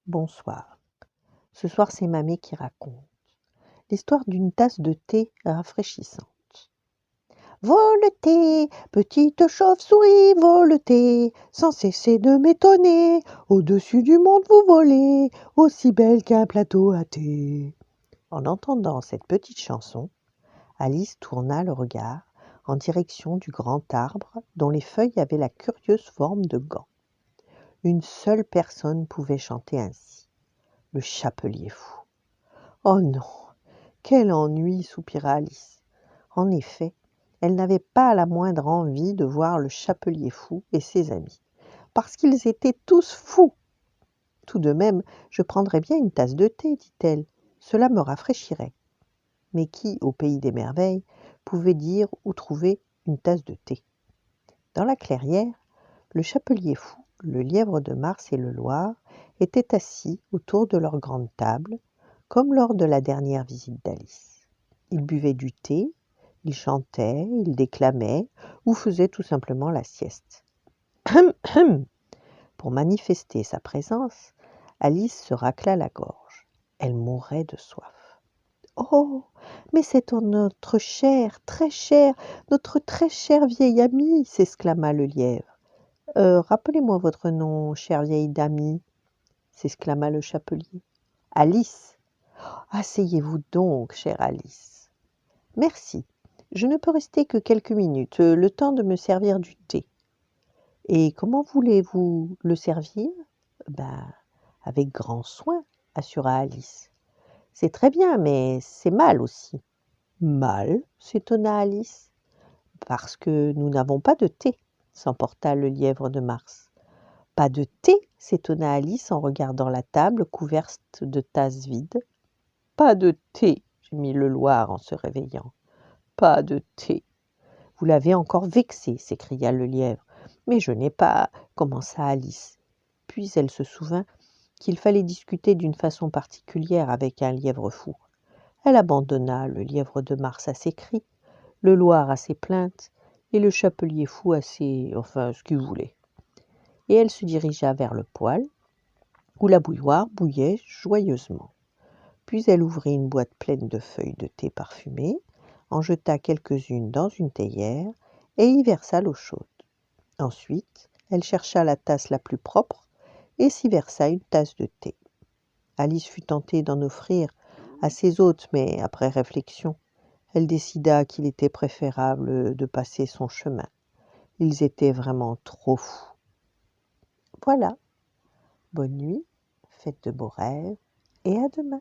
Bonsoir. Ce soir, c'est Mamie qui raconte l'histoire d'une tasse de thé rafraîchissante. Voletez, petite chauve-souris, voletez, sans cesser de m'étonner. Au-dessus du monde vous volez, aussi belle qu'un plateau à thé. En entendant cette petite chanson, Alice tourna le regard en direction du grand arbre dont les feuilles avaient la curieuse forme de gants. Une seule personne pouvait chanter ainsi, le chapelier fou. Oh non, quel ennui, soupira Alice. En effet, elle n'avait pas la moindre envie de voir le chapelier fou et ses amis, parce qu'ils étaient tous fous. Tout de même, je prendrais bien une tasse de thé, dit-elle, cela me rafraîchirait. Mais qui, au pays des merveilles, pouvait dire où trouver une tasse de thé? Dans la clairière, le chapelier fou, le lièvre de Mars et le Loir étaient assis autour de leur grande table, comme lors de la dernière visite d'Alice. Ils buvaient du thé, ils chantaient, ils déclamaient ou faisaient tout simplement la sieste. Hum, hum. Pour manifester sa présence, Alice se racla la gorge. Elle mourait de soif. « Oh, mais c'est notre cher, notre très cher vieil ami !» s'exclama le lièvre. « Rappelez-moi votre nom, chère vieille dame !» s'exclama le chapelier. « Alice. »« Asseyez-vous donc, chère Alice. »« Merci. Je ne peux rester que quelques minutes, le temps de me servir du thé. »« Et comment voulez-vous le servir ?»« Avec grand soin, » assura Alice. « C'est très bien, mais c'est mal aussi. »« Mal ?» s'étonna Alice. « Parce que nous n'avons pas de thé, » s'emporta le lièvre de Mars. « Pas de thé ?» s'étonna Alice en regardant la table couverte de tasses vides. « Pas de thé !» gémit le Loir en se réveillant. « Pas de thé !»« Vous l'avez encore vexé !» s'écria le lièvre. « Mais je n'ai pas... » commença Alice. Puis elle se souvint qu'il fallait discuter d'une façon particulière avec un lièvre fou. Elle abandonna le lièvre de Mars à ses cris, le Loir à ses plaintes, et le chapelier fou à ses... enfin, ce qu'il voulait. Et elle se dirigea vers le poêle, où la bouilloire bouillait joyeusement. Puis elle ouvrit une boîte pleine de feuilles de thé parfumées, en jeta quelques-unes dans une théière et y versa l'eau chaude. Ensuite, elle chercha la tasse la plus propre et s'y versa une tasse de thé. Alice fut tentée d'en offrir à ses hôtes, mais après réflexion, elle décida qu'il était préférable de passer son chemin. Ils étaient vraiment trop fous. Voilà. Bonne nuit, faites de beaux rêves et à demain.